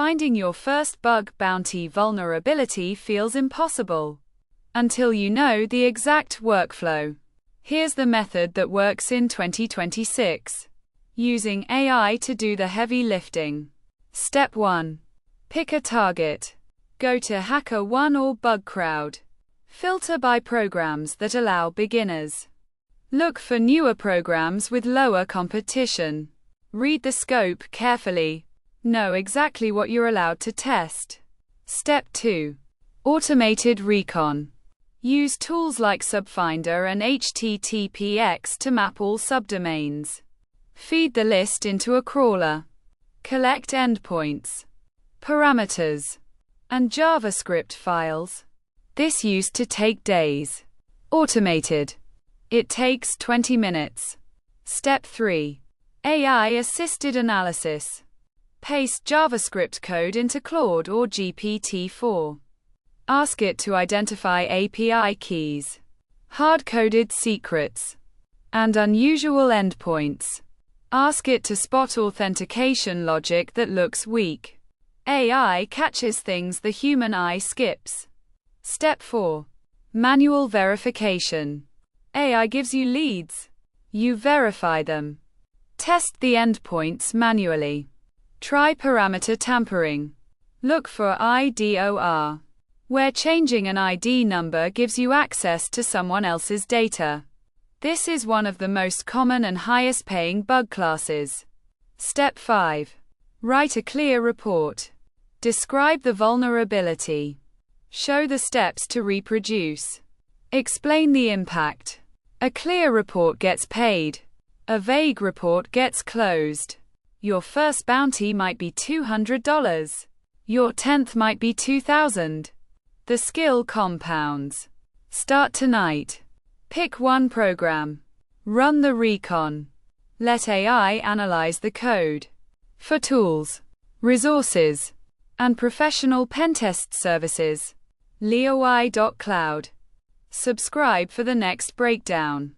Finding your first bug bounty vulnerability feels impossible until you know the exact workflow. Here's the method that works in 2026. Using AI to do the heavy lifting. Step 1. Pick a target. Go to HackerOne or Bugcrowd. Filter by programs that allow beginners. Look for newer programs with lower competition. Read the scope carefully. Know exactly what you're allowed to test. Step 2. Automated recon. Use tools like Subfinder and HTTPX to map all subdomains. Feed the list into a crawler. Collect endpoints, parameters, and JavaScript files. This used to take days. Automated. It takes 20 minutes. Step 3. AI-assisted analysis. Paste JavaScript code into Claude or GPT-4. Ask it to identify API keys, hard-coded secrets, and unusual endpoints. Ask it to spot authentication logic that looks weak. AI catches things the human eye skips. Step 4. Manual verification. AI gives you leads. You verify them. Test the endpoints manually. Try parameter tampering. Look for IDOR, where changing an ID number gives you access to someone else's data. This is one of the most common and highest paying bug classes. Step 5. Write a clear report. Describe the vulnerability. Show the steps to reproduce. Explain the impact. A clear report gets paid. A vague report gets closed. Your first bounty might be $200. Your 10th might be $2,000. The skill compounds. Start tonight. Pick one program. Run the recon. Let AI analyze the code. For tools, resources, and professional pentest services, leoai.cloud. Subscribe for the next breakdown.